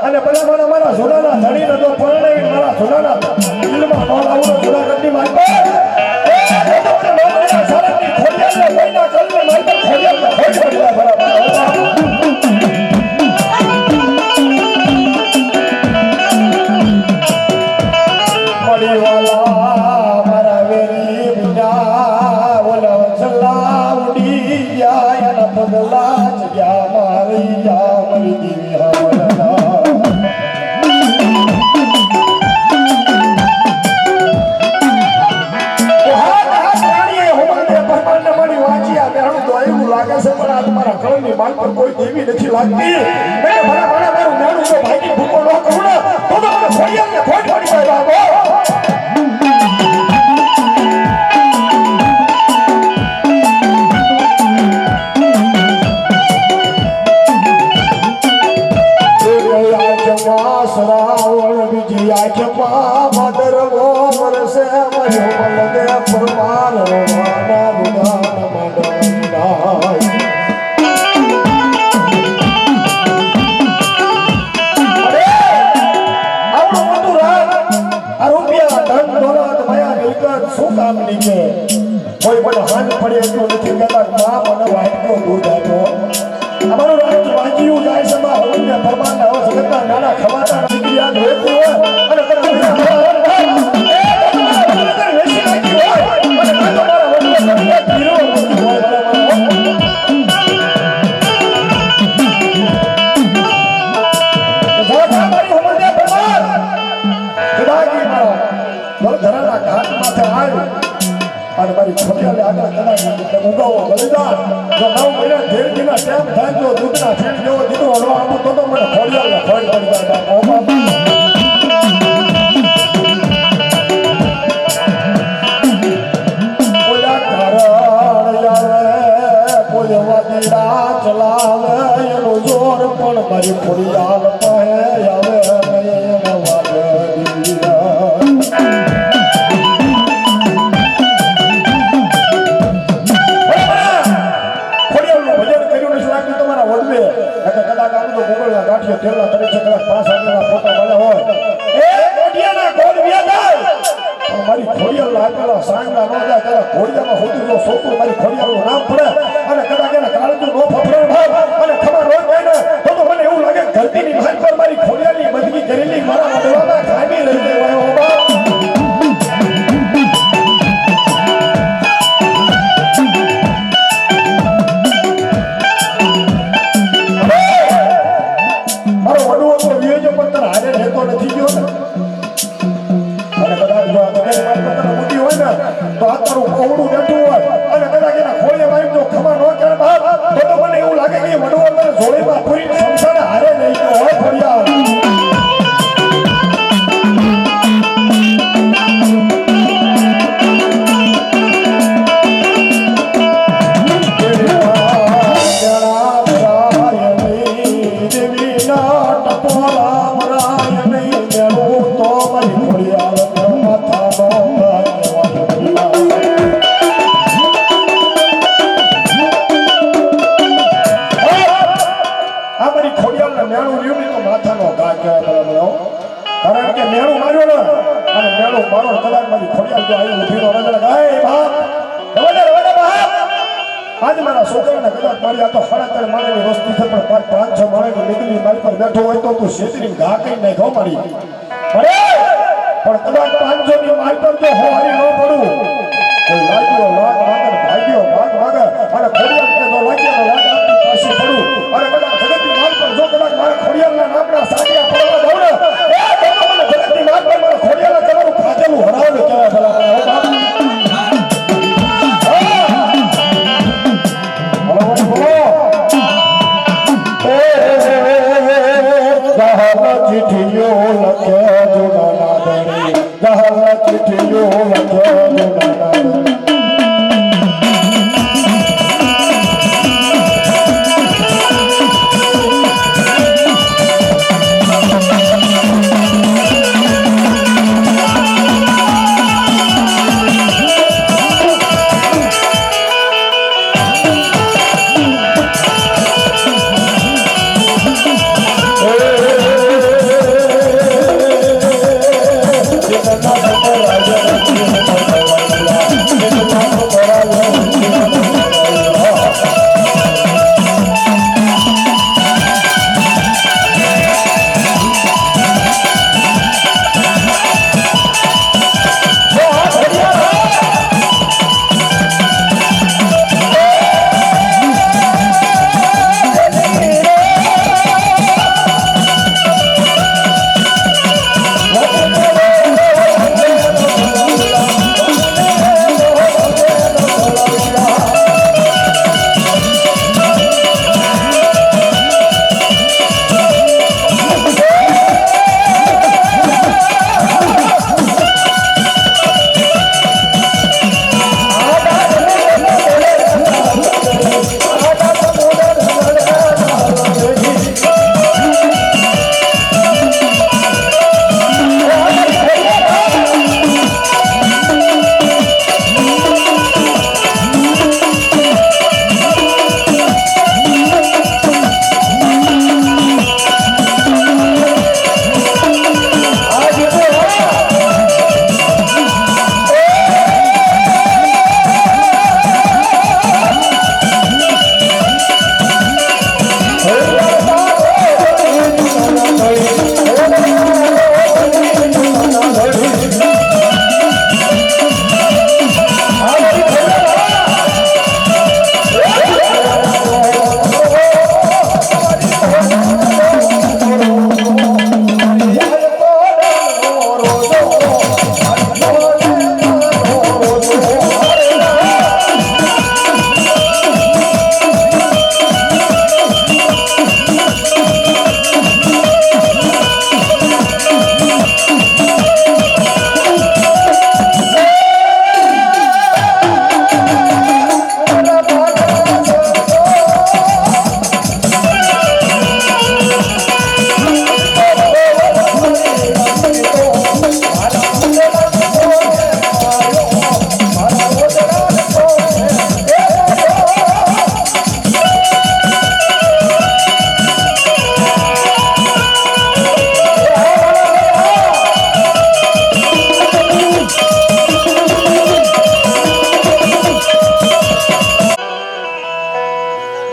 અને પેલા મારા સોનાના ધણીને તો પરણાવી મારા સોનાના દિલમાં નો લાવડો જોડા કરતી મારી માલ પર કોઈ દેવી નથી લાગતી મેં ભલા મારું નાનું તો ભાઈની ભૂકો ન કરું ને તો મને ખોડિયાને ખોટ પડી જાય બાબો સરાવણ બીજી આંખમાં મદરવો વરસે મયો મલદે પરમાર વાના ગુદાન મંડળાય શું કામ નીચે કોઈ પણ હાથ પડે એટલું નથી કહેતા મા મને વાટકો દૂધ આપ્યો અમારું રાજ વાંચ્યું જાય છે માં હોઈને ફરમાનના હવે જગતના નાના ખવાતા નીકળી યાદ રહેતું હોય અને વેચી નાખી હોય અને તમારા વડલો ગીરો અને મારી છોકરીને આગળ કદાચ ઉગાવો બલિદાન જો 9 મહિના 13 દિના ટાઈમ થાય તો દૂધના ફેણ જેવો દીકરો હલવા આપું તો મને ખોડિયાને ખોડ પડી જાય કોઈ કારણ યાર કોઈ વાદીડા ચલાવે એનો જોર પણ મારી ખોડિયાલ પાસે આવે એનો વાદીડા તેલા તરી છકડા 5 આગળના ફોટા મળે હોય એ કોડિયાના કોડ વ્યાદાય પણ મારી ખોડિયાલ લાગેલા સાંગા નો જાય ત્યારે ખોડિયામાં હોતી જો સોપુર મારી ખોડિયાલનું નામ પડે અને કદાચ એને કાળજુ નો ફફડે ભાઈ અને ખબર ન જાય ને તો મને એવું લાગે ધરતીની ભાઈ પર મારી ખોડિયાલની બંદગી કરેલી મારા વડવામાં ખામી રહી ગઈ હોય તો આ તારું કોવડું બેઠું હોય અને કદાચ એના ખોળે મારી જો ખમા ન કરે બાપ તો મને એવું લાગે કે વડવો તારે જોડીમાં પૂરી સંસાર હારે નહીં તો હોય ખોડિયા आज मारा छोकराने कदाच मारी आ तो 7.5 माळेनी वस्ती છે પણ 5-6 માળેની નીકળી મારી પર બેઠો હોય તો તું શેતરીને ઘા કઈ નાખો મારી અરે પણ કદાચ 500 ની મારી પર જો હોરી ન પડું કોઈ લાગ્યો લાગ માગર ભાગ્યો ભાગ માગર અને ખોડિયાલ કે જો લાગ્યો લાગ આપની પાસે પડું અને કદાચ જગતની માલ પર જો કદાચ મારા ખોડિયાલના નામના સાડિયા પડવા દઉં ને એ તો મને જગતની માલ પર મારા ખોડિયાલના તમારું ખાધેલું હરાવે કહેવાય ભલા મારા ચીઠીઓ લખ્યો નાના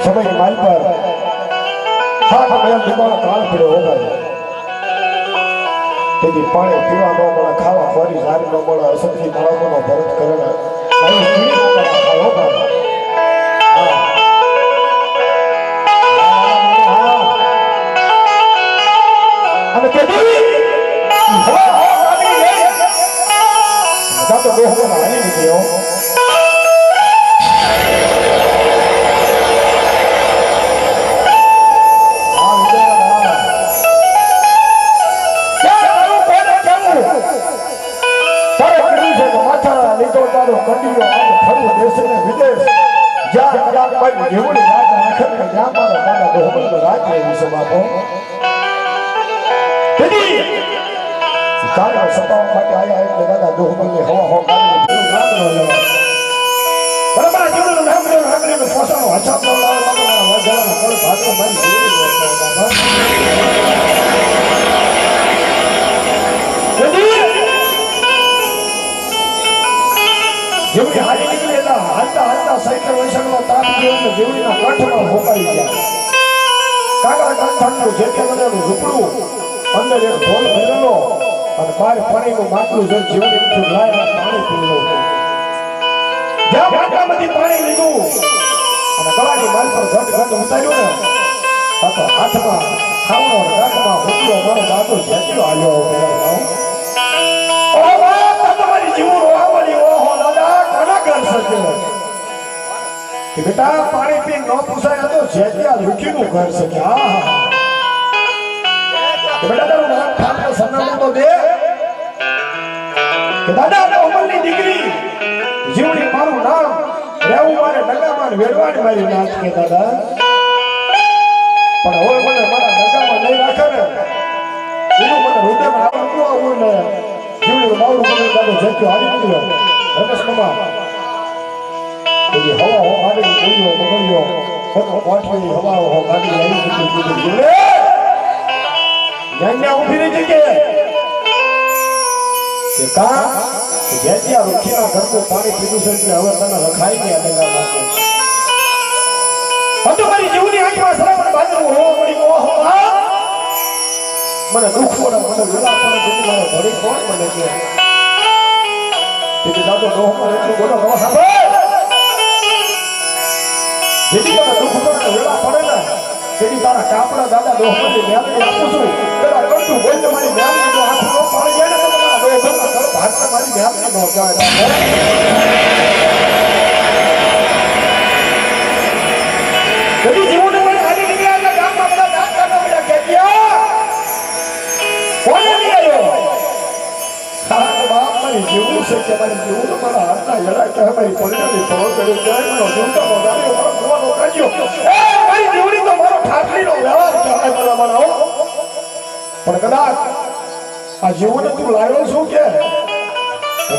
સમય માલ પર હાથ મેલ દુકાન કાળ પડ્યો હોગા તેથી પાણી પીવા ન મળે ખાવા ખોરી સારી ન મળે અસંખ્ય બાળકોનો ભરત કરે અહીં કીડી ન કરે હોગા અને કેદી તો દોહમાં આવી નીકળ્યો કંડીઓ આજ ફરવું દેશ ને વિદેશ જ્યાં કદાચ મારી જીવની રાત આખર કે જ્યાં મારા દાદા દોહબલ રાત એવી સમાપો તેથી કાળો સતાવવા માટે આયા એટલે દાદા દોહબલ ની હવા હો કાઢી નામ નો લેવા બરાબર જીવનનું નામ નો રાગને પોસાનો હચાપ નો લાવવા મારા વાજાનો કોલ ભાગનો મારી જીવની બાબા જેવડી હારી નીકળેલા હાલતા હાલતા સાયકલ વૈશાખનો તાપ જેવું જેવડીના કાંઠમાં હોકાઈ ગયા કાકા કાંઠાનું જેઠે બનેલું ઝૂંપડું અંદર એક ઢોલ ભરેલો અને બહાર પાણીનું માટલું જે જેવડી લાય પાણી પીલો જ્યાં વાટામાંથી પાણી લીધું અને ગળાની માલ પર ઘટ ઘટ ઉતાર્યું ને તો હાથમાં ખાવણો અને ગાંઠમાં હુકલો મારો દાદો જેટલો આવ્યો તમારી જીવો આવવાની ઓહો દાદા કોના ઘર સજ્યો કે બેટા પાણી પી ન પૂછાય તો જેટિયા લુખીનું ઘર છે કે હા કે બેટા તારું નામ ખાતો સરનામું તો દે કે દાદા આ અમલની દીકરી જીવડી મારું નામ રહેવું મારે ડગામાં વેડવાની મારી નાચ કે દાદા પણ હવે મને મારા ડગામાં નહીં રાખે ને એનું મને હૃદયમાં આવડતું આવું ને જીવડી મારું મને દાદો જેક્યો આવી ગયો રમેશ મામા હવા હો ગાડી બોલ્યો બગડ્યો બધો કોઠી હવા હો ગાડી આવી ગઈ જીવડે જ્ઞાન ઉભી રહી જગ્યાએ કે કા જેથી આ રૂખીના ઘરનું પાણી પીધું છે એટલે હવે તને રખાઈ ગયા ડગામાં બધું મારી જીવની આંખમાં શ્રાવણ બાજુ હોવો પડી ઓહો મને દુઃખ પડે મને વેલા પડે જેથી મારો ઘડી કોણ મને કે તેથી દાદો ડોહમાં એટલું બોલો ન સાંભળ જેથી તને દુઃખ પડે વેલા પડે ને તેથી તારા કાપડા દાદા ડોહમાંથી મેળવી આપું છું પેલા કરતું બોલ મારી મેળવી જો આંખ નો પાડી જાય ને તો મારા ડોહમાં કર ભાગને મારી મેળવી નો જાય તેથી જીવન મને હાલી નીકળ્યા એટલે ગામમાં બધા દાંત કાઢવા મળ્યા ખેતિયા કોને નહીં આવ્યો હા બાપ મારી જીવું છે કે મારી જીવું મારા હાથના યડા કે મારી પલટાની ફળો કર્યો જાય મારો જીવતો મોગાવ્યો મારો ભગવાન કાઢ્યો મારી જીવડી તો મારો ઠાકરીનો વ્યવહાર કહેવાય મને બનાવો પણ કદાચ આ જીવન તું લાવ્યો છું કે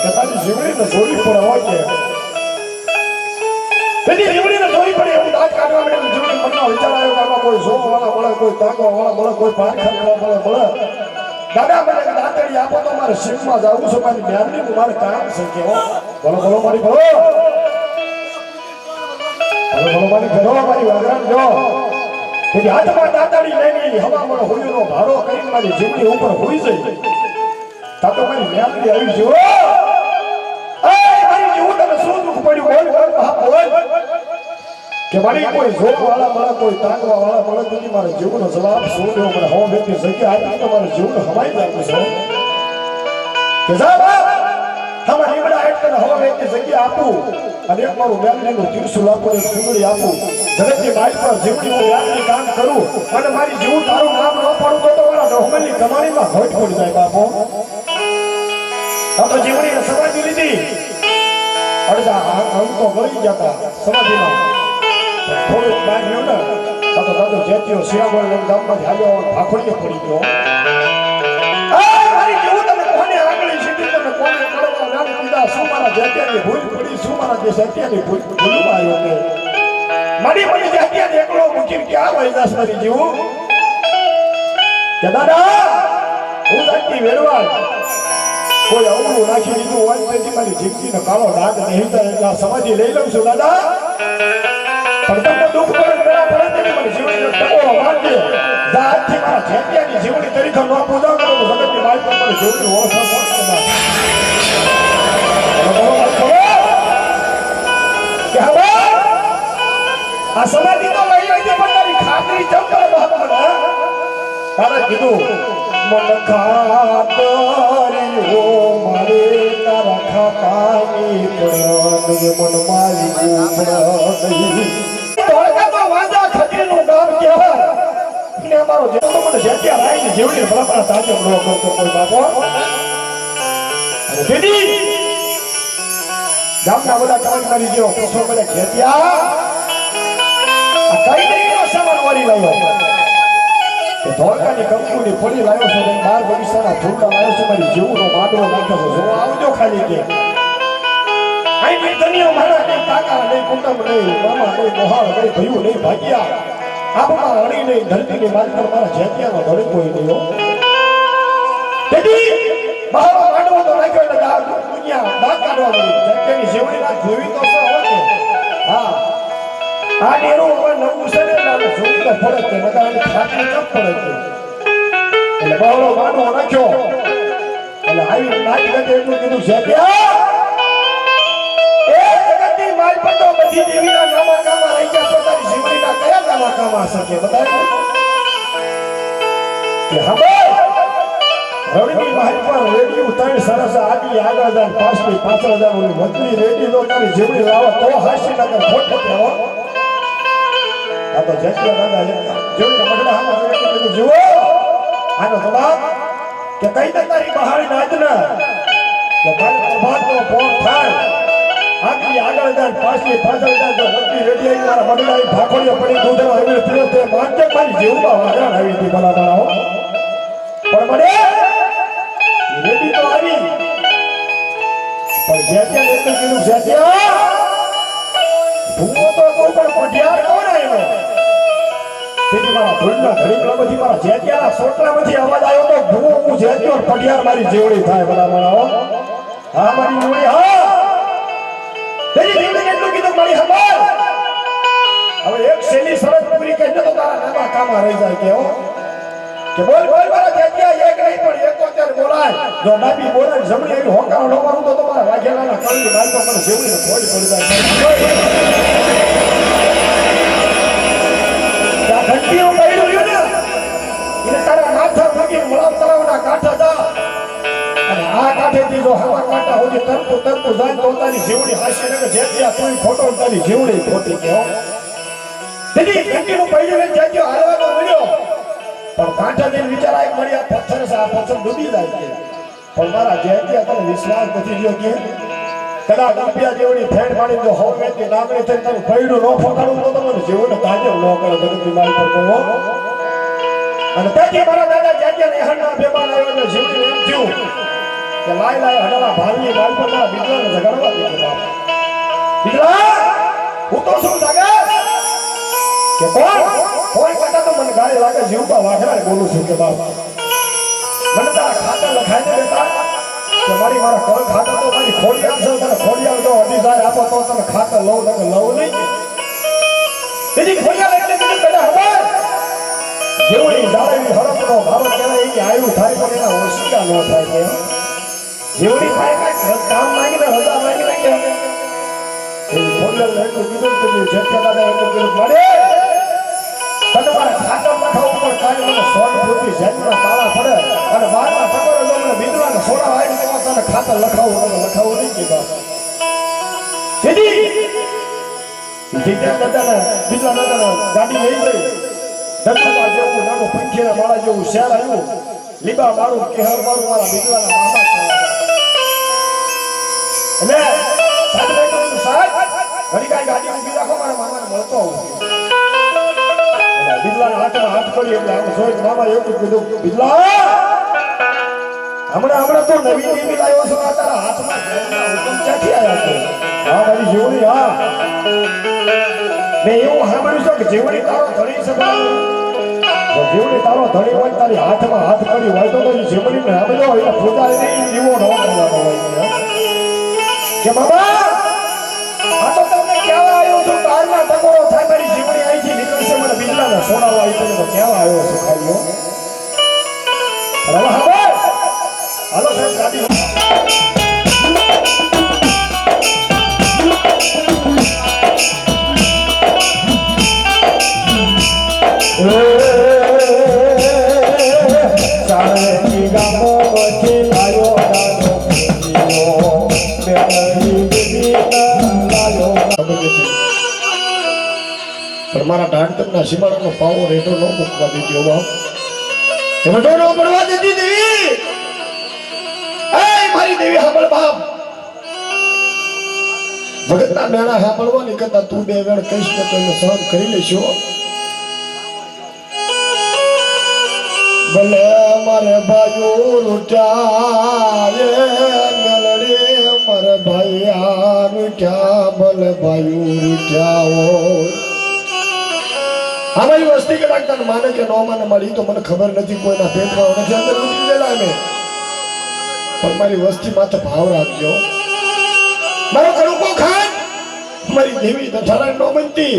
તારી જીવડીને જોડી પડે હોય કે તેથી જીવડીને જોડી પડે એવું દાંત કાઢવા માટે જીવડી મનમાં વિચાર આવ્યો કે આમાં કોઈ ઝોમ વાળા મળે કોઈ તાંગવા વાળા મળે કોઈ પાર ખાવા મળે દાદા મને દાંતડી આપો તો મારે શિવમાં જવું છે મારી મેરણી મારે કામ છે કે બોલો બોલો મારી બોલો બોલો મારી ઘરો મારી વાગરાન જો તેથી હાથમાં દાંતડી લઈને હવામાં હોળીનો ભારો કરીને મારી જીવડી ઉપર હોઈ જઈ તા તો મારી મેરણી આવી જો મારી જીવું તને શું દુઃખ પડ્યું બોલ બોલ કે મારી કોઈ જોગ વાળા મળે કોઈ તાંગવા વાળા મળે તેથી મારે જીવનો જવાબ શું દેવો મને હવા વ્યક્તિ જગ્યા આપી તો મારે જીવને હમાઈ જાય છે કે જા બાપ હમણાં લીમડા એટલે હવા વ્યક્તિ જગ્યા આપું અને એક મારું મેલડીનું તીરસું લાખો એક સુંદરી આપું જગતની માઇક પર જીવની હું વ્યાજની કામ કરું અને મારી જીવ તારું નામ ન પાડું તો મારા ડોહમલની કમાણીમાં ઘટ પડી જાય બાપો તો જીવણીને સમાધિ લીધી અડધા આમ તો ગળી ગયા હતા સમાધિમાં થોડુંક માન્યું ને તો દાદો જેતીઓ શિયાગોળ ગામમાં હાલ્યો ભાખોડીએ પડી ગયો મારી જેવું તમે કોને આગળ સીધી તમે કોને કરવા નાની પીડા શું મારા જેતિયાની ભૂલ પડી શું મારા જે જેતિયાની ભૂલ આવ્યો કે મારી મને જેતિયાને એકલો મૂકીને ક્યાં વહી જાસ મારી જેવું કે દાદા હું જાતી વેરવાડ કોઈ અવળું નાખી દીધું હોય તેથી મારી જિંદગીનો કાળો ડાઘ નહીં થાય એટલે સમાધિ લઈ લઉં છું દાદા પણ તમને દુઃખ પડે મેળા પડે તેની મને જીવનનો ટકોરો માંગે આજથી મારા જેતિયાની જીવની તરીકે ન પૂજા કરો તો જગતની માલ પર મને જીવની ઓળખ કે હવે આ સમાધિ તો લઈ લઈ પણ તારી ખાતરી ચમ કરે મહાત્મા તારે કીધું મન ખાતરીઓ મારે તારા ખાતાની પણ મન મારી ઉપડ મારો જેવો મને જેત્યા રાઈ ને જેવડી બરાબર તાજો નો કરતો કોઈ બાપો અને તેથી ગામના બધા કામ કરી ગયો કોસો મને ખેત્યા આ કઈ દેવીનો સામાન વારી લાવ્યો કે ધોળકાની કંકુની ફળી લાવ્યો છે ને બાર બગીચાના ઝૂંડા લાવ્યો છે મારી જીવનો માંડવો નાખ્યો છે જો આવજો ખાલી કે આઈ ની દુનિયા મારા નહીં કાકા નહીં કુટુંબ નહીં મામા નહીં મોહાળ નહીં ભયું નહીં ભાગ્યા આપમાં અડી નહીં ધરતીની મારી પર મારા જેતિયાનો ધડી કોઈ નહીં હો તેથી બહાર માંડવો તો નાખ્યો એટલે દુનિયા દાંત કાઢવા મળી જેતિયાની જેવડી વાત જોવી તો શું હોય કે હા આ ડેરું હવે નવું છે ને એટલે જોવી તો પડે છે નકર આની ખાતરી ન પડે છે એટલે બહારો માંડવો નાખ્યો એટલે આવી નાચ ગતે એટલું કીધું જેતિયા માલ પટો બધી દેવીના નામા કામા રહી ગયા પોતાની જીવનીના કયા નામા કામા શકે બતાય કે હવે રવિની માહિત પર રેડી ઉતારી સરસ આડી આગળ જાય પાછલી 5000 ઓલી વધલી રેડી નો તારી જીવની લાવો તો હાસી નગર ખોટ કેવો આ તો જેટલા દાદા જીવની મગડા હામાં રેડી જુઓ આનો જવાબ કે કઈ દે તારી બહારી નાદના કે ભાઈ પ્રભાતનો પોર થાય આખી આગળ જાય પાછલી પાછળ જાય તો વચ્ચે રેડી આવી મારા મગડાઈ ઠાકોરીઓ પડી દૂધનો હવેલી પીરો તે માનજે મારી જીવમાં વાગરાણ આવી હતી ભલા ભલા પણ મને રેડી તો આવી પણ જ્યાં એટલું કીધું જ્યાં ભૂવો તો કોઈ પણ પઢિયાર કોણ આવ્યો તેથી મારા ભૂલના ઘડીકડામાંથી મારા જેતિયાના સોટલામાંથી અવાજ આવ્યો તો ભૂવો હું જેતિયો પઢિયાર મારી જેવડી થાય ભલા ભલા હા મારી જોડી હા તેની જીવડી કેટલું કીધું મારી ખબર હવે એક શેલી સરસ પૂરી કરીને તો તારા નામા કામા રહી જાય કે બોલ બોલ મારા જેતિયા એક નહીં પણ એક અત્યારે બોલાય જો ડાબી બોલાય જમણી એવી હોકારો લોકારું તો તમારા વાઘેલાના કળની બાજુ મને જેવડીને ફોડ પડી જાય ઘંટીઓ પડ્યું રહ્યું ને એને તારા માથા મૂકી મળાવ તળાવના કાંઠા જા અને આ કાંઠેથી જો હવા કાંઠા હોજી તરતું જાય તો તારી જીવડી હાસી ને જેતિયા તું ખોટો તારી જીવડી ખોટી કહો તેથી ઘંટીનું પડ્યું ને જેતિયો હાલવાનો મળ્યો પણ કાંઠાથી વિચાર આવી મળ્યા પથ્થર છે આ પથ્થર ડૂબી જાય કે પણ મારા જેતિયા તને વિશ્વાસ નથી રહ્યો કે કદાચ રૂપિયા જેવડી ફેણ પાડી જો હો મેથી નાગણી થઈને તારું પૈડું ન ફોકાડું તો તમને જીવને તાજો ન કરે જગતની મારી પર કહો અને તેથી મારા દાદા જેતિયા નેહણના બેમાન આવ્યો ને જીવને એમ થયું કે લાય હડાલા ભાલની મારી પર તારા બીજલાને જગાડવા દીધો બાપ બીજલા હું તો શું જાગે કે કોઈ કહેતા તો મને ગાળી લાગે જીવબા વાઘરાને બોલું છું કે બાપ મને તારા ખાતર લખાઈને દેતા કે મારી મારા કોણ ખાતર તો મારી ખોડિયાલ છે તને ખોડિયાલ જો અઢી જાય આપો તો તને ખાતર લઉં તને લઉં નહીં તેથી ખોડિયાલ એટલે કીધું કદા ખબર જેવડી જાળવી હરપનો ભાવ કહેવાય કે આયુ થાય પણ એના ઓશિકા ન થાય કે જેવડી થાય કાંઈક કામ માંગીને રજા માંગીને કે ખોડિયાલ એટલું કીધું કે જેઠિયા દાદા એટલું કીધું મળે તને મારા ખાતર લખાવું પણ કાલે મને સોટ ફૂટી જેટલા તાળા પડે અને બારના ટકોરે જો મને બીજલાને સોડા આવી તો તને ખાતર લખાવું નહીં કીધા તેથી જીત્યા દાદાને બીજલા દાદાને ગાડી લઈ ગઈ દત્તપા જેવું નાનું પંખીના માળા જેવું શહેર આવ્યું લીબા મારું કેહર મારું મારા બીજલાના મામા એટલે સાહેબ ઘડી કાંઈ ગાડી ઊભી રાખો મારા મામાને મળતો આવું બીજલાના હાથમાં હાથ પડી એટલે આમ જોઈ મામા એવું કીધું બીજલા હમણાં તો નવી ટીવી લાવ્યો છો તારા હાથમાં હુકમ ક્યાંથી આવ્યા છે હા મારી જીવડી હા મેં એવું સાંભળ્યું છે કે જીવડી તારો ધણી છે જો જીવડી તારો ધણી હોય તારી હાથમાં હાથ પડી હોય તો જીવડીને હવે જો એને પૂજા નહીં દીવો ન કરવાનો હોય કે બાબા આ તો તમને કહેવા આવ્યો છું તારના ટકોરો થાય મારી જીવડી અહીંથી નીકળશે મને બીજલાને સોડાવા આવી તો કહેવા આવ્યો છું ખાલી હવે હવે હાલો સાહેબ ગાડી સારી ગામો વચ્ચે લાયો દાનો પણ મારા ડાંટકના સીમાડાનો પાવો રેટો ન મૂકવા દીધો બાપ એમાં તો ન પડવા દીધી દેવી મારી દેવી સાંભળ બાપ ભગતના મેણા સાંભળવાની કરતા તું બે વેળ કહીશ ને તો એને સહન કરી લેશો ભલે મારે ભાઈઓ રૂટ્યા મેલડી મારે ભાઈ રૂટ્યા ભલે ભાઈઓ રૂટ્યા હોય અમારી વસ્તી કદાચ તને માને કે ન માને મળી તો મને ખબર નથી કોઈના પેટમાં નથી અંદર ઉતરી ગયેલા અમે પણ મારી વસ્તી માથે ભાવ રાખજો મારો કડુકો ખાન મારી દેવી દઠારા ન બનતી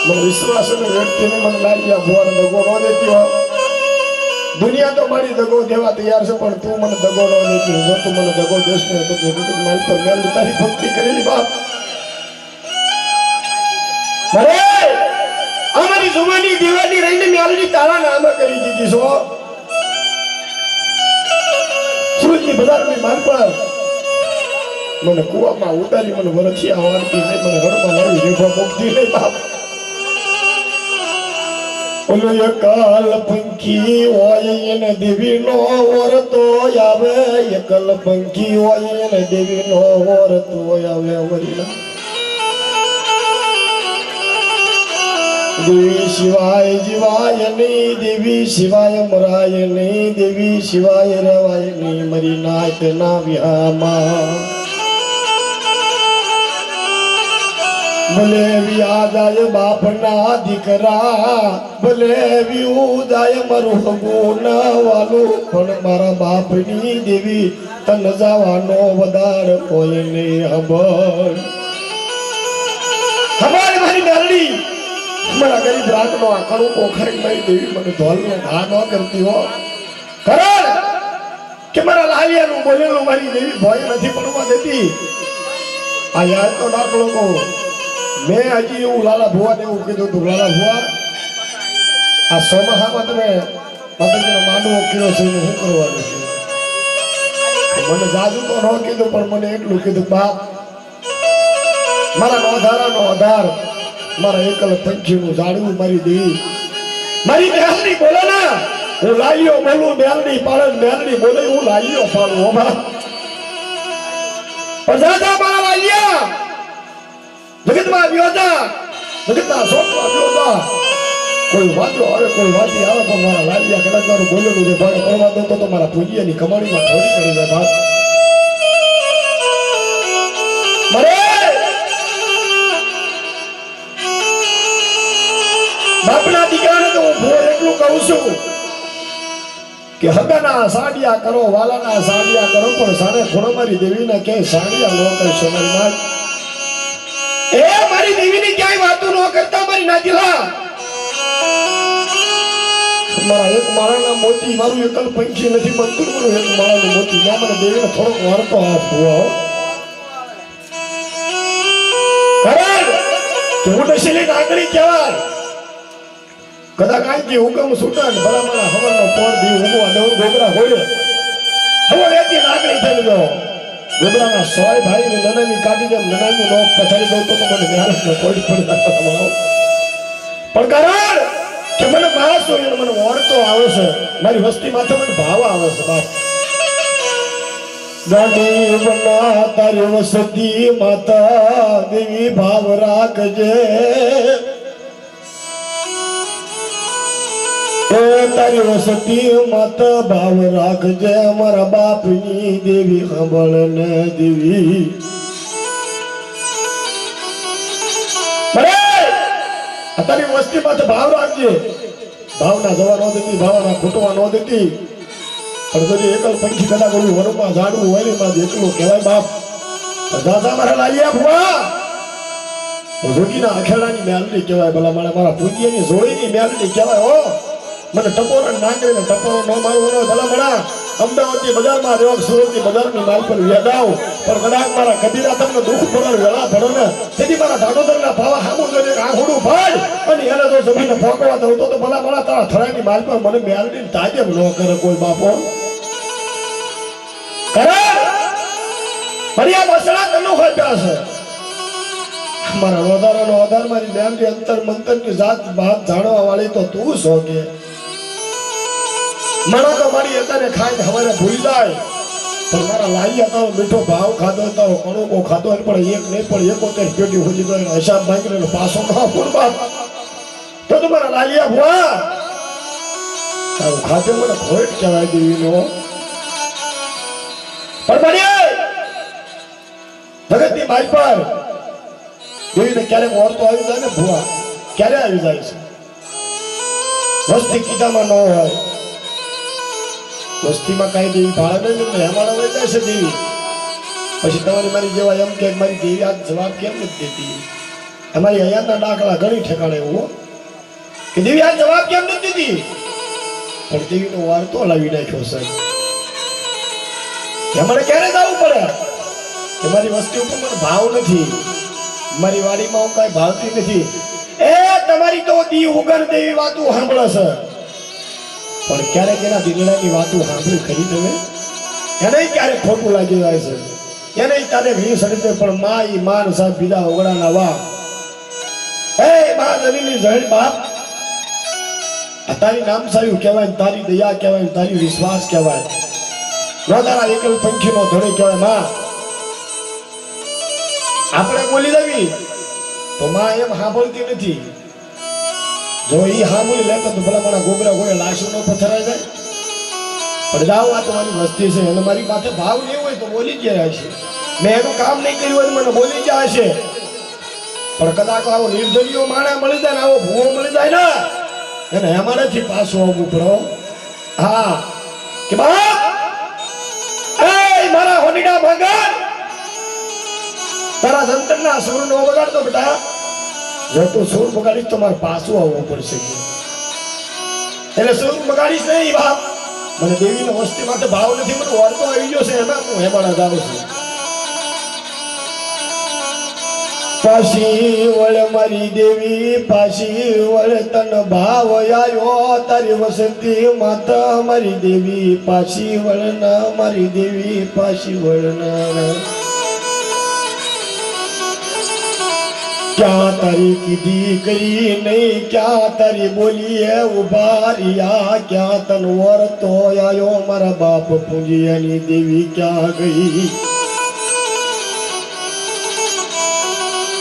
મને વિશ્વાસ અને વ્યક્તિને મને લાગ્યા ભુવાનો દગો ન દેતી હો દુનિયા તો મારી દગો દેવા તૈયાર છે પણ તું મને દગો ન દેતી જો તું મને દગો દેશ ને તો મારી પર મેલ તારી ભક્તિ કરેલી બાપ અરે અમારી જુવાની દિવાળી રહીને મેલની તારા નામે કરી દીધી છો સુરતની બજારની માર પર મને કુવામાં ઉતારી મને વરખિયા વાળતી નહીં મને રડમાં લાવી રેખો મૂકતી નહીં બાપ ઓલો એકલ પંખી હોય એને દેવીનો ઓરતો આવે, એકલ પંખી હોય એને દેવીનો ઓરતો આવે. વરીલા દેવી શિવાય જીવાય નહીં, દેવી શિવાય મરાય નહીં, દેવી શિવાય રવાય નહીં, મરી નાથ ના વિહામાં. ભલે વ્યાદાય બાપના દીકરા, ભલે વ્યુદાય મારું હગું વાલું, પણ મારા બાપની દેવી તન જવાનો વધાર કોઈ નહીં. હંભળ હંભળ મારી મેરડી, મારા ગરીબ રાતનો આ કડું કોખરી મારી દેવી મને ધોલનો ઘા ન કરતી હો. કારણ કે મારા લાલિયાનું બોલેલું મારી દેવી ભય નથી પડવા દેતી. આ યાદ તો દાખલો કહું, મેં હજી એવું લાલા ભુવાને એવું કીધું હતું, લાલા ભુવા આ સોમાહામાં તમે માતાજીનો માંડવો કીધો છે શું કરવાનું છે? મને જાજુ તો ન કીધું, પણ મને એટલું કીધું, બાપ મારા નોધારાનો આધાર મારા એકલ પંખીનું જાડવું મારી દેવી, મારી મેલડી બોલે ને હું લાઈયો બોલું, મેલડી પાડે, મેલડી બોલે હું લાઈયો પાડું. હો બાપ પ્રજાતા મારા લાઈયા જગતમાં વ્યોતા, જગતના શોકમાં વ્યોતા. કોઈ વાતો આવે, કોઈ વાતી આવે, પણ મારા લાલિયા કદાચ મારું બોલેલું છે ભાઈ કરવા દો તો મારા પૂજ્યની કમાણીમાં થોડી કરી જાય. બાપ મરે બાપના દીકરાને તો હું ભૂ એટલું કહું છું કે હગાના સાડિયા કરો, વાલાના સાડિયા કરો, પણ સાને ખોડો મારી દેવીને ક્યાંય સાડિયા ન કરશો. મારી નાથ એ મારી દેવીની ક્યાંય વાતો ન કરતા મારી નાતીલા. મારા એક માળાના મોતી, મારું એકલ પંખી નથી બનતું, મારું એક માળાનું મોતી, ત્યાં મને દેવીને થોડોક વારતો આપવો. કારણ કે હું નશીલી નાગરી કહેવાય. કદાચ આંકી હુકમ છૂટા ને ભલા મારા હવરનો પોર દી ઉગવા દઉં ગોબરા હોય હવે એથી નાગરી થઈ ગયો. ગોબરાના સોય ભાઈ ને નનામી કાઢી દે, નનામી નો પછાડી દઉં તો મને મહેનત ને કોઈ પડી પણ કારણ કે મને માણસ હોય મને ઓળતો આવે છે, મારી વસ્તી માથે મને ભાવ આવે છે. બાપ ગાડી બના તારી વસતી માતા દેવી ભાવ રાખજે, તારી વસતી માતા ભાવ રાખજે, મારા બાપની દેવી સાંભળ ને દેવી. તારી વસ્તી માથે ભાવ રાખજે, ભાવના જવા ન દેતી, ભાવના ખૂટવા ન દેતી. પણ જો એકલ પંખી કદાચ ઓલું વનમાં ઝાડવું હોય ને માં એટલું કહેવાય. બાપ દાદા મારા લાલિયા ભુવા જોગીના અખેડાની મેલડી કહેવાય. ભલા મારા પૂજ્યની જોડીની મેલડી કહેવાય. હો મને ટપોરો નાંગરીને ટપોરો ન મારવો ન ભલા મણા અમદાવાદની બજારમાં રહેવા, સુરતની બજારની માલ પર વ્યાદાવ, પણ કદાચ મારા કબીરા તમને દુઃખ પડે વેળા પડે ને તેથી મારા ઢાઢોદરના ભાવા હામું જોઈને આંખોડું ભાડ અને એને જો જમીને ફોકવા દઉં તો ભલા મણા તારા થરાની માલ પર મને મેલડીને તાજેબ ન કરે કોઈ બાપો. કરે મારી આ મસળા કનું ખોટ્યા છે. મારા વધારાનો આધાર મારી મેલડી અંતર મંતરની જાત વાત જાણવા વાળી તો તું છો કે મારા તો મારી અત્યારે ખાઈને હવારે ભૂલી જાય. પણ મારા લાલિયા તારો મીઠો ભાવ ખાધો, તારો કણુકો ખાધો પણ એક નહીં પણ 71 પેટી હોજી ગયો હિસાબ માંગીને પાછો ના પૂર બાપ તો મારા લાલિયા ભુવા તારું ખાતે મને ખોટ કહેવાય દેવીનો. પણ બન્યા જગતની મારી પર દેવીને ક્યારેક ઓરતો આવી જાય ને ભુવા, ક્યારે આવી જાય છે? વસ્તી કીધામાં ન હોય, વસ્તીમાં કઈ દેવી ભાડે નહીં હેમાડા લઈ જાય છે દેવી. પછી તમારી મારી જેવા એમ કે મારી દેવી આ જવાબ કેમ નથી દેતી? અમારી હયાતના દાખલા ઘણી ઠેકાણે એવું કે દેવી આ જવાબ કેમ નથી દેતી, પણ દેવીનો વાર્તો લાવી નાખ્યો છે. અમારે ક્યારે જવું પડે કે મારી વસ્તી ઉપર મને ભાવ નથી, મારી વાડીમાં હું કઈ ભાવતી નથી. એ તમારી તો દી ઉગર દેવી વાતો સાંભળે છે, પણ ક્યારેક એના દિલડાની વાતો સાંભળી ખરી તમે એને ક્યારેક ખોટું લાગી જાય છે. એને તારે વી સડતે પણ મા ઈ માન સાહેબ બીજા ઓગળાના વા એ મા જમીની જળ બાપ આ તારી નામસાયું કહેવાય ને તારી દયા કહેવાય ને તારી વિશ્વાસ કહેવાય ન તારા એકલ પંખીનો ધણી કહેવાય માં આપણે બોલી દેવી તો માં એમ સાંભળતી નથી જો ઈ સાંભળી લેતો તો ભલા મારા ગોબરા ગોળે લાશું નો પથરાઈ જાય પણ જાઓ આ તો મારી વસ્તી છે અને મારી માથે ભાવ નહીં હોય તો બોલી જ જાય છે મેં એનું કામ નહીં કર્યું હોય મને બોલી જાય છે પણ કદાચ આવો નિર્દલીયો માણા મળી જાય ને આવો ભૂવો મળી જાય ને એને અમારાથી પાછું આવવું પડો હા કે બાપ એ મારા હોનીડા ભગવાન તારા સંતના સૂર નો બગાડતો બેટા જો તું સૂર બગાડીશ તો મારે પાછું આવવું પડશે એટલે સૂર બગાડીશ નહીં બાપ મને દેવીનો વસ્તી માટે ભાવ નથી મને વળતો આવી ગયો છે એમાં હું હેમાડા જાઉં છું પાછી વળ મારી દેવી પાછી વળ તન ભાવ આવ્યો તારી વસંતી માતા મારી દેવી પાછી વળ ના મારી દેવી પાછી વળ ના क्या तारी कीधी करी नहीं क्या तारी बोली है उभा रिया क्या तनवर तो आयो मारा बाप पूंजियानी देवी क्या गई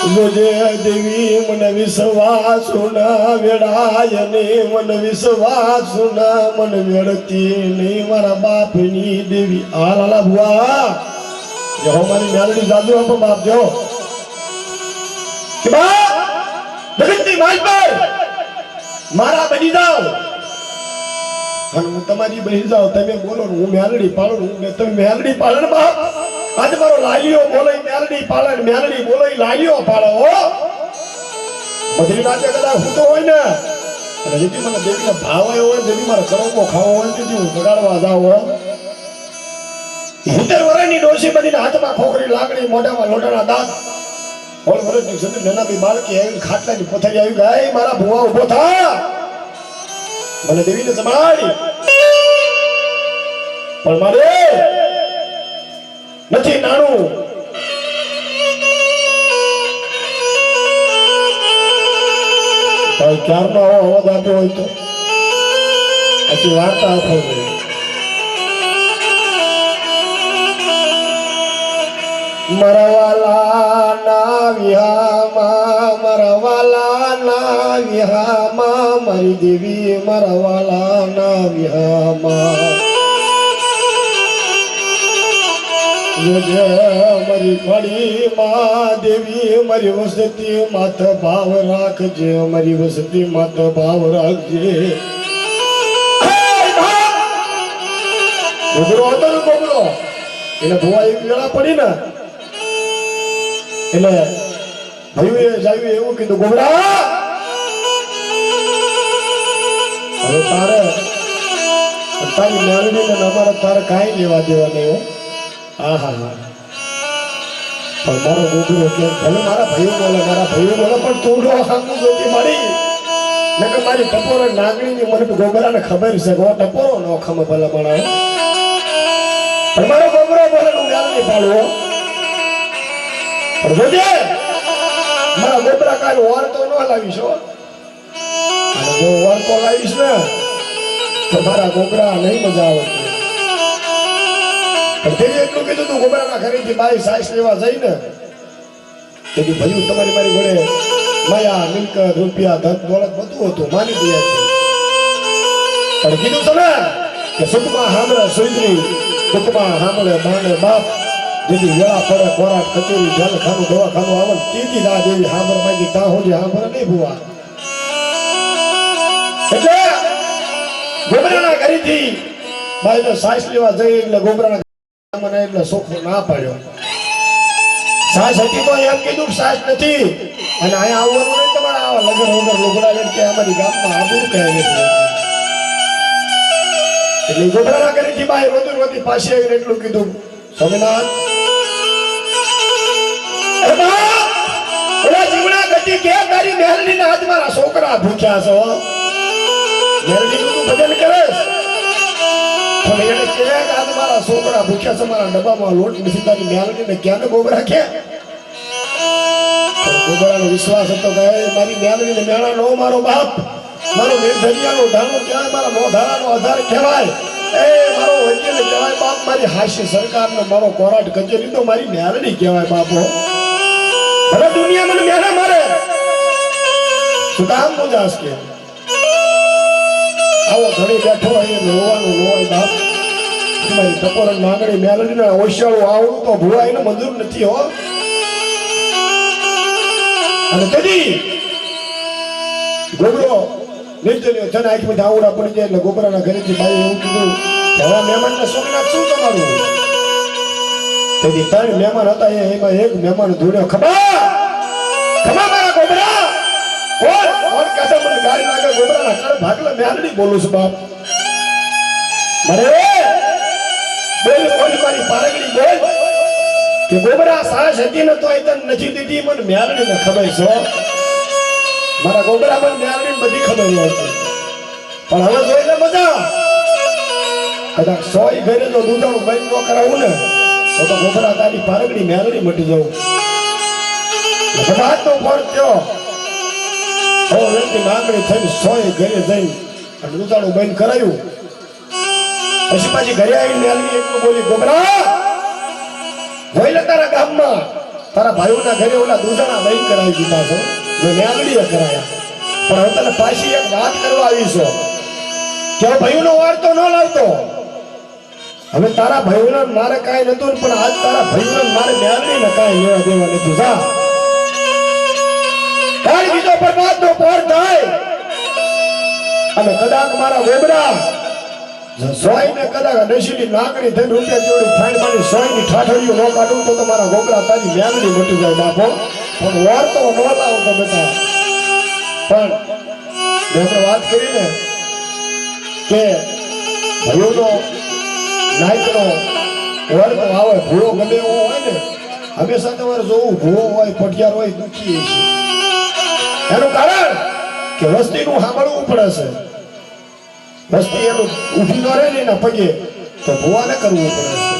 मुझे देवी मन विश्वास सुना वेड़ाय ने मन विश्वास सुना मन वेड़ती नहीं मारा बाप नी देवी आ लाला बुआ जो हमारी मेलडी जादू हम बाप जो जगतनी माल पर मारा बनी जाओ અને હું તમારી બની જાઉં તમે બોલો હું મેલડી પાડું હું તમે મેલડી પાડણ બાપ આજ મારો લાલિયો બોલે મેલડી પાડણ મેલડી બોલે લાલિયો પાડો હો બધી નાચે કદાચ હું તો હોય ને અને જેથી મને દેવીને ભાવ આવ્યો હોય જેથી મારે કરમો ખાવો હોય તેથી હું બગાડવા જાઉં હો 70 વર્ષની ડોશી બનીને હાથમાં ખોખરી લાકડી મોઢામાં લોટાના દાંત ઓલ વર્ષની સંદર નાના બી બાળકી આવી ખાટલાની પથારી આવી ગઈ મારા ભુવા ઉભો થા મને દેવીને સંભાળી પણ મારે નથી નાણું ભાઈ ક્યારનો આવો અવાજ આપ્યો હોય તો પછી વાર્તા આપો મરવાલા ના વિહામાં મરવાલા ના વિહામાં મારી દેવી મરવાલા ના વિહામાં મારી ફળી માં દેવી મારી વસતી માથ ભાવ રાખજે મારી વસતી માથ ભાવ રાખજે ગોબરો હતો ને ગોબરો એને ભુવા એક વેળા પડી ને એટલે ભાઈ જાયું એવું કીધું ગોબરા હવે તારે તારી મેળવી ને અમારે તારે કાંઈ લેવા દેવા નહીં હો હા હા હા પણ મારો ગોબરો કે ભલે મારા ભાઈઓ બોલે પણ તું નો સામું જોતી મારી નકર મારી ટપોરો નાગણીની મને ગોબરાને ખબર છે ગો ટપોરો નો ખમ ભલે મળે પણ મારો ગોબરો બોલે હું મેળવી પાડવો પણ જોજે મારા ગોબરા કાલ વાર તો ન લાવીશ હો અને જો વાર તો લાવીશ ને તો મારા ગોબરા નહીં મજા આવે પણ તે એટલું કીધું તું ગોબરાના ઘરેથી બાઈ સાઈસ લેવા જઈને તેથી ભાઈ તમારી મારી ઘરે માયા મિલકત રૂપિયા ધન દોલત બધું હતું માની ગયા પણ કીધું તમે કે સુખમાં સાંભળે સુઈદરી દુઃખમાં સાંભળે બાને બાપ જેથી વેળા પડે ખોરાક કચેરી જલ ખાનું દવાખાનું આવે તીતી ના દેવી સાંભળ માંગી તા હોજી સાંભળે નહીં ભુવા એટલે ગોબરાના ઘરેથી બાઈને સાઈસ લેવા જઈ એટલે ગોબરાના મને એટલે સોખો ના પાડ્યો સાસ હતી તો એમ કીધું સાસ નથી અને અહીંયા આવવાનું નહીં તમારે આવા લગન વગર લુગડા કે અમારી ગામમાં આબરૂ કહે છે એટલે ગોબરાના ઘરેથી બાઈ રોતી પાછી આવીને એટલું કીધું સ્વામિનાથ ઓલા જીવડા ગતિ કે તારી મેલડી ના હાથ મારા છોકરા ભૂખ્યા છો મેલડી નું ભજન કરે પણ એને કે આજ મારા છોકરા ભૂખ્યા છે મારા ડબ્બામાં લોટ નથી તારી મેલડી ને ક્યાં ગોબરા કે ગોબરાનો વિશ્વાસ હતો કે મારી મેલડી ને મેળા નો મારો બાપ મારો નિર્ધરિયાનો ધાનો કહેવાય, મારા નોધારાનો આધાર કહેવાય, એ મારો વકીલ કહેવાય બાપ, મારી હાશી સરકારનો મારો કોરાટ કચેરી તો મારી મ્યારડી કહેવાય બાપો. ભલે દુનિયા મને મેળા મારે, શું કામ મુજાસ કે આવો ધણી બેઠો હોય રોવાનું ન હોય બાપ. મારી ટકોરણ માંગણી મેલડીને ઓશિયાળું આવડું તો ભૂવા એને મંજૂર નથી હો. અને તેથી ગોબરો નિર્જલીઓ ધન આંખમાં આવડા પડી જાય એટલે ગોબરાના ઘરેથી ભાઈ એવું કીધું કે હવે મહેમાનને સોમનાથ શું તમારું. તેથી 3 મહેમાન હતા, એમાં એક મહેમાન ધોડ્યો, ખબા ખબા મારા ગોબરા કોણ કોણ કહેતા મને ગાડી લાગે ગોબરાના કળ ભાગલા મેલડી બોલું છું બાપ. મરે બોલ બોલ મારી પારગડી બોલ કે ગોબરા સાસ હતી ને તો તને નથી દીધી, મને મેલડીને ખબર છે. મારા ગોબરા મને મેલડીને બધી ખબર હોય છે, પણ હવે જોઈ લે મજા. કદાચ 100 ઘરે જો દૂધાણું બંધ ન કરાવું ને તો ગોબરા તારી પારગડી મેલડી મટી જવું. કદાચ તો ફળ થયો માંગણી થઈને 100 ઘરે જઈને દૂધાણું બંધ કરાયું. પછી પાછી ઘરે આવીને મેલડી એટલું બોલી, ગોબરા જોઈ લે તારા ગામમાં તારા ભાઈઓના ઘરે ઓલા દૂધાણા બંધ કરાવી દીધા છો, મેલડીએ કરાયા. પણ હવે તને પાછી એક વાત કરવા આવી છો કે ભાઈઓનો વાર તો ન લાવતો. હવે તારા ભાઈઓને મારે કાંઈ નતું, પણ આજ તારા ભાઈઓને મારે મેલડીને કાંઈ લેવા દેવા નથી. જા કાલ બીજો પરમાત્મા પોર થાય અને કદાચ મારા ગોબરા સોયને કદાચ નશીલી નાકડી થઈને રૂપિયા જોડી ફાઈન મારી સોયની ઠાઠડીઓ ન કાઢું તો તમારા ગોબરા તારી મેલડી મટી જાય બાપો. પણ વાર તો ન લાવતો બેટા. પણ મેં વાત કરીને કે ભાઈઓનો નાયકનો વર તો આવે, ભૂવો ગમે એવો હોય ને હંમેશા તમારે જોવું, ભૂવો હોય પટિયાર હોય દુખી છે. એનું કારણ કે વસ્તીનું સાંભળવું પડે છે. વસ્તી એનું ઊભી ન રહે ને એના પગે તો ભૂવાને કરવું પડે છે.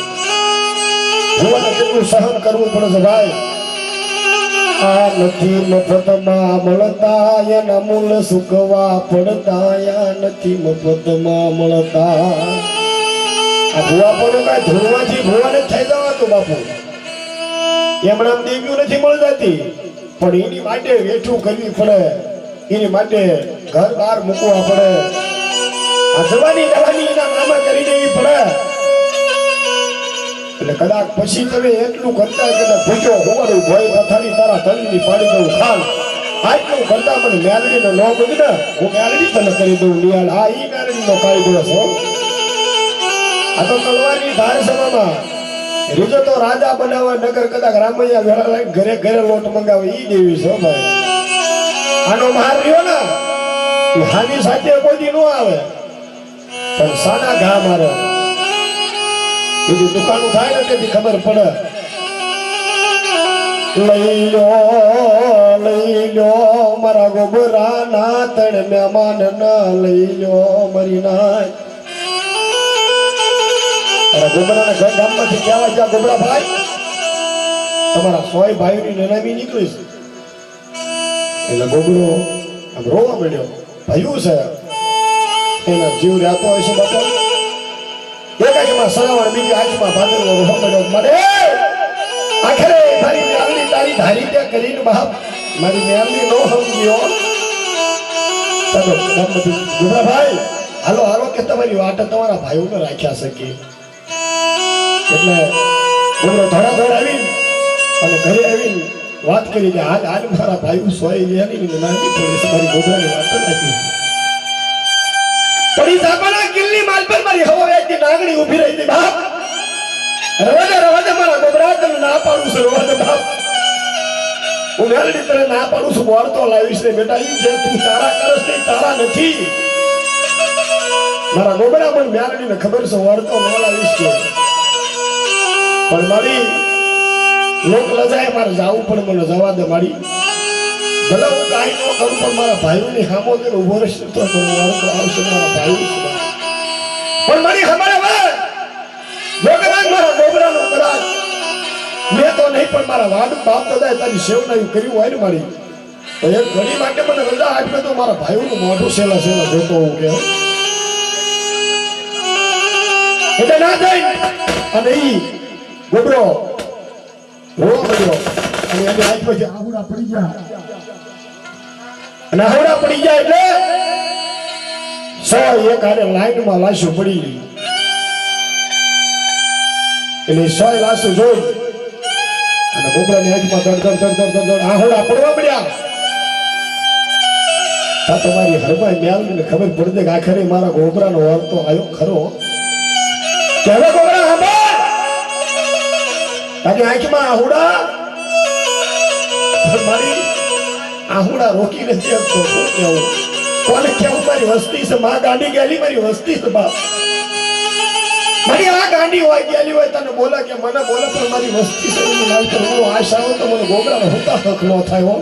ભૂવાને કેટલું સહન કરવું પડે છે ભાઈ. આ નથી મફતમાં મળતા, એના મૂળ સુકવા પડતા. આ નથી મફતમાં મળતા. આ ભૂવા પણ કાંઈ ધૂળવાથી ભૂવાને થઈ જવાતું બાપુ. એમણામ દેવ્યું નથી મળતી, પણ એની માટે વેઠું કરવી પડે, એની માટે ઘર બહાર મૂકવા પડે. આ જવાની જવાની એના નામે કરી દેવી પડે. એટલે કદાચ પછી તમે એટલું કરતા કદાચ ભૂખ્યો હોવાનું ભય પથારી તારા તલની પાડી દઉં ખાલ, આટલું કરતા મને મેલડીને ન ગમી ને હું મેલડી તને કરી દઉં નિયાળ. આ ઈ મેલડીનો કાયદો છે. આ તો તલવારની ધાર સભામાં રીજો તો રાજા બનાવવા નગર કદાચ રામૈયા વેળા લઈને ઘરે ઘરે લોટ મંગાવે ઈ દેવી છે ભાઈ. આનો માર રહ્યો ને એ હાની સાથે કોઈ નો આવે, પણ સાના ઘા મારે બીજી દુકાનું થાય ને તેથી ખબર પડે. લઈ લો મારા ગોબરા ના તણ મહેમાન ના લઈ લો મરી નાય. ગોબરાના ઘર ગામમાંથી કહેવાય છે ગોબરા ભાઈ તમારા 100 ભાઈઓની નનામી નીકળી છે. એટલે ગોબરો આમ રોવા મળ્યો, ભાઈઓ છે એના જીવ રહેતો હોય છે બાપા. એક આંખમાં સરાવણ, બીજી આંખમાં ભાદરવો રોવા મળ્યો. મને આખરે મારી મેલડી તારી ધારી ત્યાં કરીને બાપ મારી મેલડી નો સમજ્યો. ચાલો ગામમાંથી ગોબરા ભાઈ હાલો હાલો કે તમારી વાટ તમારા ભાઈઓને રાખ્યા શકે. એટલે ગોબરો ધોડા આવી અને ઘરે આવીને વાત કરી કે હાલ હાલ મારા ભાઈઓ સોય લેની નાની થોડી મારી ગોબરાની વાત નાખી. પડી સાપાના કિલ્લી માલ પર મારી હવા વેચી નાગણી ઊભી રહી હતી બાપ. રવાદે મારા ગોબરા તને ના પાડું છું, રવાદે બાપ. હું મેલડી તને ના પાડું છું, બોર તો લાવીશ ને બેટા. ઈ જે તું તારા કરસ ને તારા નથી. મારા ગોબરા મને મેલડીને ખબર છે વર તો ન લાવીશ કે, પણ મારી લોક લજાય મારે જાવું પણ મને જવા દે મારી. ભલે હું કાંઈ ન કરું પણ મારા ભાઈઓની સામો જઈને ઉભો રહેશે તો આવશે મારા ભાઈઓ. પણ મારી હમારે કદાચ મારા ગોબરાનો કદાચ મેં તો નહીં પણ મારા વાડ બાપ દાદાએ તારી સેવનાયું કર્યું હોય ને મારી તો એક ઘડી માટે મને રજા આપે તો મારા ભાઈઓનું મોઢું સેલા સેલા જોતો હું કે એટલે ના જાય અને ઈ ગોબરો રોવા મળ્યો અને એની આંખ પછી આહુડા પડી ગયા અને આહુડા પડી ગયા એટલે સો એક આરે લાઈનમાં લાશો પડી એટલે સો લાશો જોઈ અને ગોબરાની આંખમાં દડ દડ દડ દડ દડ આહુડા પડવા મળ્યા તા તમારી હરભાઈ મ્યાલને ખબર પડી કે આખરે મારા ગોબરાનો વાળ તો આવ્યો ખરો કે હવે ગોબરા સાંભળ તારી આંખમાં આહુડા મારી આહુડા રોકી નથી શકતો શું કેવું કોને કેવું મારી વસ્તી છે માં ગાંડી ગયેલી મારી વસ્તી છે બાપ મારી આ ગાંડી હોય ગયેલી હોય તને બોલા કે મને બોલે પણ મારી વસ્તી છે એની નામ પર હું આશા હોય તો મને ગોબરાનો હોતા હક ન થાય હો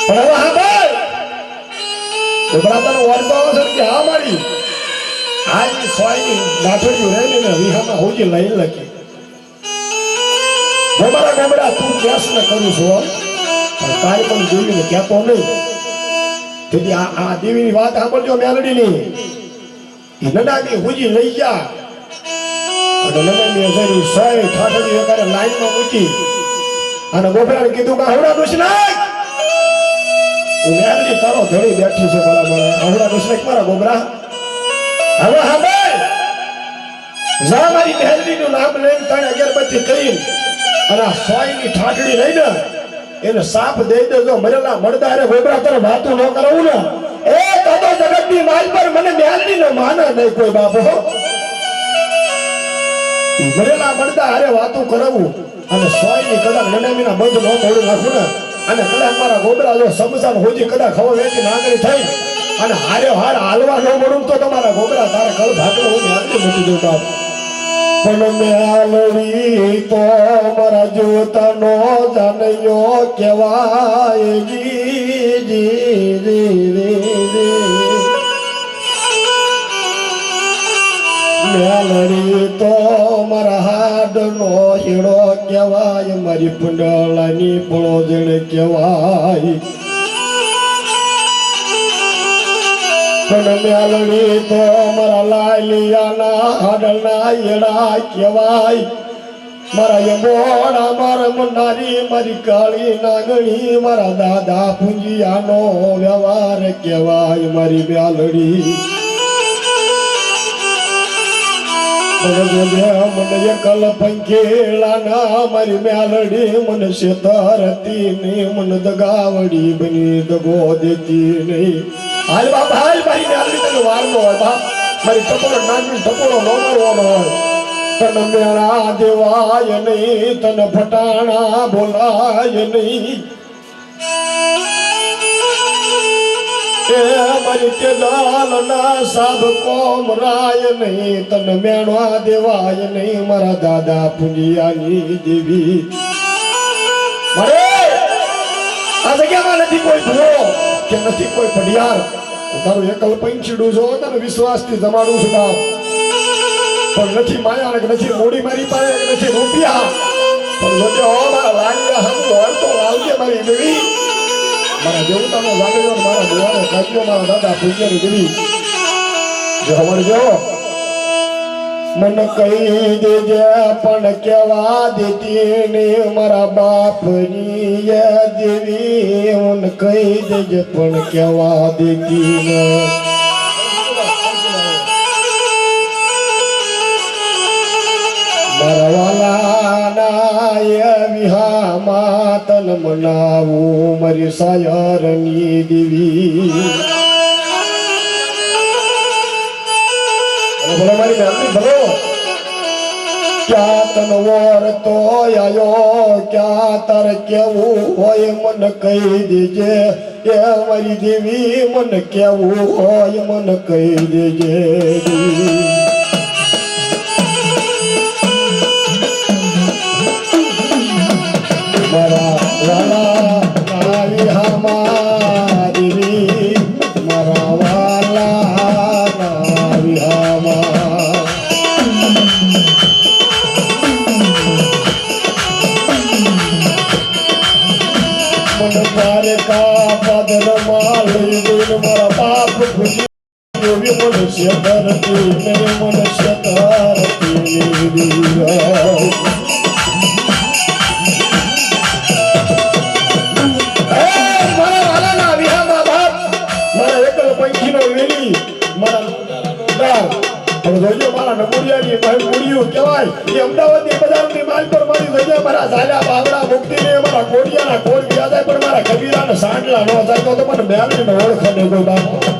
પણ હવે હા ભાઈ ગોબરા તને વાળતો આવે છે કે હા મારી આજ સોયની લાઠડીઓ રહે ને વિહામાં હોજી લઈ લખી ગોબરા ગોબરા તું કેસ ન કરું છું પણ તારી પણ દેવીને કહેતો નહીં તેથી આ દેવીની વાત સાંભળજો મેલડીની એ નડાની હુજી લઈ જા અને નડાની હજારી સોય ઠાઠડી એકારે લાઈનમાં મૂકી અને ગોબરાને કીધું કે આવડા દુશ નાખ હું મેલડી તારો ધણી બેઠી છે ભલા ભલા આવડા દુશ નાખ મારા ગોબરા હવે હા ભાઈ જા મારી મેલડીનું નામ લઈને તને અગરબત્તી કરી અને આ સોયની ઠાઠડી લઈને એને સાપ દઈ દેજો મરેલા મળદારે ગોબરા તને વાતું ન કરાવું ને એ તો જગતની માલ પર મને મેલડી ન માને નહીં કોઈ બાપો મરેલા મળદારે વાતું કરાવું અને સોયની કદાચ નનામીના બંધ ન તોડી નાખું ને અને કદાચ મારા ગોબરા જો સમસાન હોજી કદાચ ખવો વેચી નાગરી થઈ અને હારે હાર હાલવા ન મળું તો તમારા ગોબરા તારા કળ ભાગલો હું મેલડી મૂકી દઉં બાપ પણ મેલડી તો મારા જોતાનો જાણ્યો કેવાય મેલડી તો મારા હાડનો હીરો કેવાય મારી પુંડળાની પળોજણ કેવાય પણ મેલડી તો મારા લાલિયાના હાડના યડા કહેવાય મારા યમોડા મારા મુન્નારી મારી કાળી નાગણી મારા દાદા પૂંજિયાનો વ્યવહાર કહેવાય મારી મેલડી મને એકલ પંખેલાના મારી મેલડી મને શેતરતી ને મને દગાવડી બની દગો દેતી નહીં હાલ બાપ હાલ મારી મેલડી તને વારનો હોય બાપ મારી ટપોરો નાની ટપોરો ન મારવાનો હોય તને મેળા દેવાય નહીં તને ફટાણા બોલાય નહીં મારી કેદાલના સાબ કોમરાય નહીં તને મેળવા દેવાય નહીં મારા દાદા પુંજિયાની દેવી મારે આ જગ્યામાં નથી કોઈ ભૂલો કે નથી કોઈ પડિયાર તારું એકલ પંચીડું છો તને વિશ્વાસથી જમાડું છું બાપ પણ નથી માયા કે નથી મોડી મારી પાસે કે નથી રૂપિયા પણ જોજે હો મારા લાલિયા હમ હોય તો લાવજે મારી દેવી મારા દેવતાનો લાલિયો મારા દેવાનો કાઢ્યો મારા દાદા પૂજ્યની દેવી જો સમજો મન કહી દેજે પણ કેવા દેતી ને મારા બાપની દેવી મન કહી દેજે પણ કેવા દેતી ને મારા વાલાના વિહામાં તન મનાવું મારી સાયરની દેવી બોલો મારી મેલડી બોલો ક્યાં તન વર તો આયો ક્યાં તાર કેવું હોય મન કહી દેજે એ મારી દેવી મન કેવું હોય મન કહી દેજે મારા વાલા નાવી હમા દેવી મારા વાલા નાવી હમા મન પારે નવી મનુષ્ય ધરતી નવી મનુષ્ય અમદાવાદની બજારની માલ પર મારી જગ્યા મારા ઝાલા બાવડા મુક્તિ ને મારા કોડિયાના કોડ વ્યાજ પણ મારા કબીરાના સાંડલા નો જાય તો મને બેલની નો ઓળખ ને કોઈ બાપ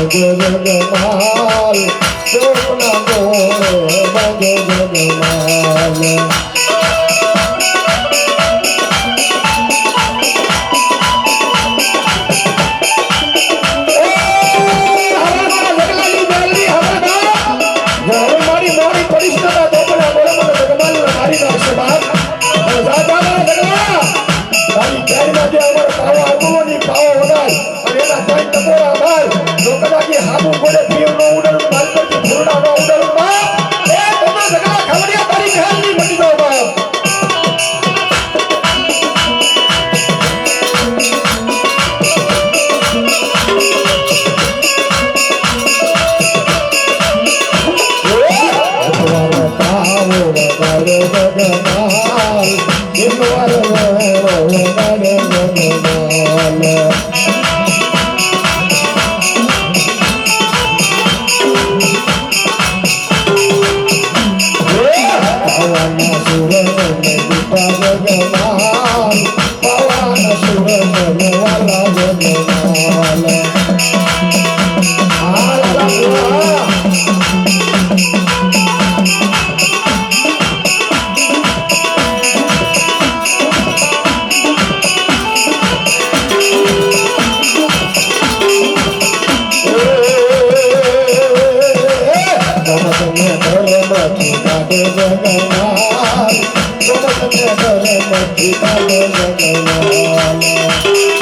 બગે જગમાલ સોના ગોળે બગે જગમાલ જગન્નાથ